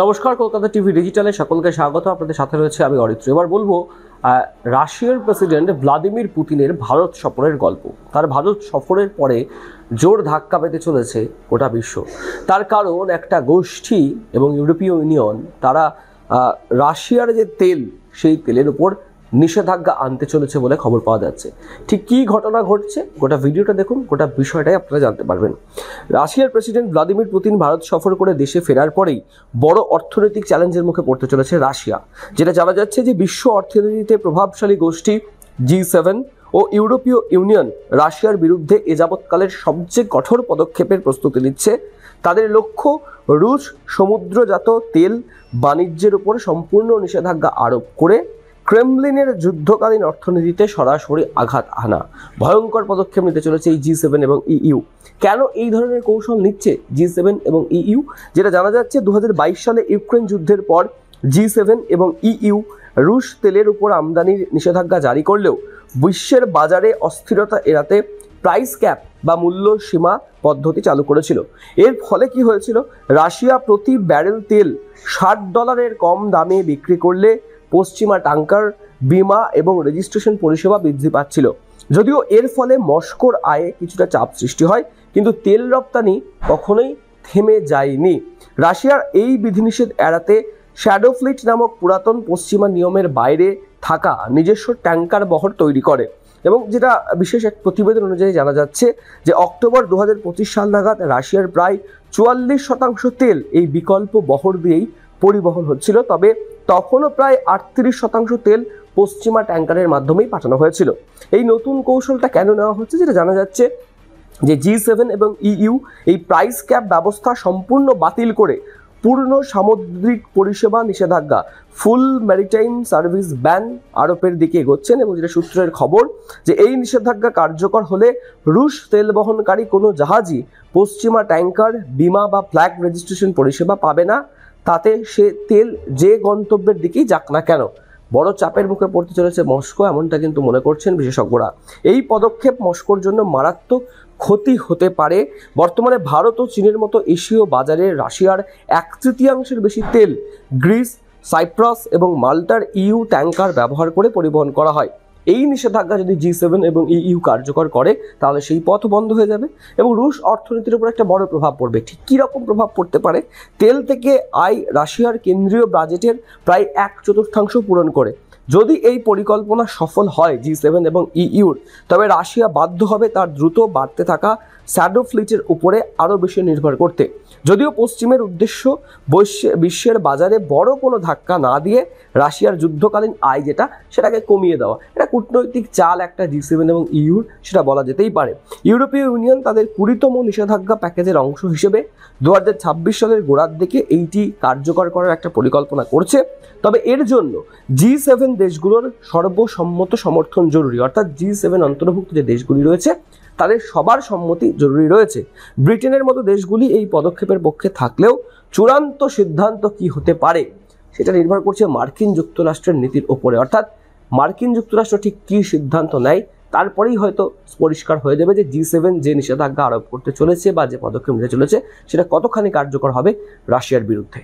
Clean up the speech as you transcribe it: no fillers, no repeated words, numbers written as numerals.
নমস্কার, কলকাতা টিভি ডিজিটালে সকলকে স্বাগত। আপনাদের সাথে রয়েছে আমি অরিত্র। এবার বলবো রাশিয়ার প্রেসিডেন্ট ভ্লাদিমির পুতিনের ভারত সফরের গল্প। তার ভারত সফরের পরে জোর ধাক্কা পেতে চলেছে গোটা বিশ্ব। তার কারণ একটা গোষ্ঠী এবং ইউরোপীয় ইউনিয়ন তারা রাশিয়ার যে তেল, সেই তেলের উপর নিষেধাজ্ঞা আনতে চলেছে বলে খবর পাওয়া যাচ্ছে। ঠিক কী ঘটনা ঘটছে, গোটা ভিডিওটা দেখুন, গোটা বিষয়টাই আপনারা জানতে পারবেন। রাশিয়ার প্রেসিডেন্ট ভ্লাদিমির পুতিন ভারত সফর করে দেশে ফেরার পরেই বড় অর্থনৈতিক চ্যালেঞ্জের মুখে পড়তে চলেছে রাশিয়া। যেটা জানা যাচ্ছে যে বিশ্ব অর্থনীতিতে প্রভাবশালী গোষ্ঠী G7 ও ইউরোপীয় ইউনিয়ন রাশিয়ার বিরুদ্ধে এ যাবৎকালের সবচেয়ে কঠোর পদক্ষেপের প্রস্তুতি নিচ্ছে। তাদের লক্ষ্য রুশ সমুদ্রজাত তেল বাণিজ্যের উপর সম্পূর্ণ নিষেধাজ্ঞা আরোপ করে ক্রেমলিনের যুদ্ধকালীন অর্থনীতিতে সরাসরি আঘাত আনা। ভয়ঙ্কর পদক্ষেপ নিতে চলেছে এই G7 এবং EU। কেন এই ধরনের কৌশল নিচ্ছে G7 এবং EU? যেটা জানা যাচ্ছে 2022 সালে ইউক্রেন যুদ্ধের পর G7 এবং EU রুশ তেলের উপর আমদানির নিষেধাজ্ঞা জারি করলেও বিশ্বের বাজারে অস্থিরতা এড়াতে প্রাইস ক্যাপ বা মূল্য সীমা পদ্ধতি চালু করেছিল। এর ফলে কি হয়েছিল? রাশিয়া প্রতি ব্যারেল তেল $60 কম দামে বিক্রি করলে পশ্চিমা ট্যাঙ্কার, বিমা এবং রেজিস্ট্রেশন পরিষেবা বৃদ্ধি পাচ্ছিল। যদিও এর ফলে মস্কোর আয়ে কিছুটা চাপ সৃষ্টি হয়, কিন্তু তেল রপ্তানি কখনোই থেমে যায়নি। রাশিয়ার এই বিধিনিষেধ এড়াতে শ্যাডো ফ্লিট নামক পুরাতন পশ্চিমা নিয়মের বাইরে থাকা নিজস্ব ট্যাঙ্কার বহর তৈরি করে। এবং যেটা বিশেষ এক প্রতিবেদন অনুযায়ী জানা যাচ্ছে যে অক্টোবর 2025 সাল নাগাদ রাশিয়ার প্রায় 44% তেল এই বিকল্প বহর দিয়েই পরিবহন হচ্ছিল। তবে তখনও প্রায় 38% তেল পশ্চিমা ট্যাঙ্কারের মাধ্যমেই পাঠানো হয়েছিল। এই নতুন কৌশলটা কেন নেওয়া হচ্ছে? যেটা জানা যাচ্ছে যে G7 এবং EU এই প্রাইস ক্যাপ ব্যবস্থা সম্পূর্ণ বাতিল করে পূর্ণ সামুদ্রিক পরিষেবা নিষেধাজ্ঞা, ফুল ম্যারিটাইম সার্ভিস ব্যান আরোপের দিকে এগোচ্ছেন। এবং যেটা সূত্রের খবর যে এই নিষেধাজ্ঞা কার্যকর হলে রুশ তেল বহনকারী কোনো জাহাজই পশ্চিমা ট্যাঙ্কার, বিমা বা ফ্ল্যাগ রেজিস্ট্রেশন পরিষেবা পাবে না। তাতে সে তেল যে গন্তব্যের দিকেই যাক না কেন, বড় চাপের মুখে পড়তে চলেছে মস্কো, এমনটা কিন্তু মনে করছেন বিশেষজ্ঞরা। এই পদক্ষেপ মস্কোর জন্য মারাত্মক ক্ষতি হতে পারে। বর্তমানে ভারত ও চীনের মতো এশীয় বাজারে রাশিয়ার 1/3 বেশি তেল গ্রিস, সাইপ্রাস এবং মাল্টার EU ট্যাঙ্কার ব্যবহার করে পরিবহন করা হয়। এই নিষেধাজ্ঞা যদি G7 এবং EU কার্যকর করে তাহলে সেই পথ বন্ধ হয়ে যাবে এবং রুশ অর্থনীতির উপর একটা বড় প্রভাব পড়বে। ঠিক কীরকম প্রভাব পড়তে পারে? তেল থেকে আয় রাশিয়ার কেন্দ্রীয় বাজেটের প্রায় 1/4 পূরণ করে। যদি এই পরিকল্পনা সফল হয় G7 এবং EUর, তবে রাশিয়া বাধ্য হবে তার দ্রুত বাড়তে থাকা শ্যাডো ফ্লিটের উপরে আরও বেশি নির্ভর করতে। যদিও পশ্চিমের উদ্দেশ্য বিশ্বের বাজারে বড় কোনো ধাক্কা না দিয়ে রাশিয়ার যুদ্ধকালীন আয় যেটা, সেটাকে কমিয়ে দেওয়া। এটা কূটনৈতিক চাল একটা G7 এবং EUর, সেটা বলা যেতেই পারে। ইউরোপীয় ইউনিয়ন তাদের 20তম নিষেধাজ্ঞা প্যাকেজের অংশ হিসেবে 2026 সালের গোড়ার দিকে এইটি কার্যকর করার একটা পরিকল্পনা করছে। তবে এর জন্য G7 দেশগুলোর সর্বসম্মত সমর্থন জরুরি। অর্থাৎ G7 অন্তর্ভুক্ত যে দেশগুলি রয়েছে তাদের সবার সম্মতি জরুরি রয়েছে। ব্রিটেনের মতো দেশগুলি এই পদক্ষেপের পক্ষে থাকলেও চূড়ান্ত সিদ্ধান্ত কি হতে পারে সেটা নির্ভর করছে মার্কিন যুক্তরাষ্ট্রের নীতির ওপরে। অর্থাৎ মার্কিন যুক্তরাষ্ট্র ঠিক কী সিদ্ধান্ত নেয়, তারপরেই হয়তো পরিষ্কার হয়ে যাবে যে G7 যে নিষেধাজ্ঞা আরোপ করতে চলেছে বা যে পদক্ষেপ নিতে চলেছে সেটা কতখানি কার্যকর হবে রাশিয়ার বিরুদ্ধে।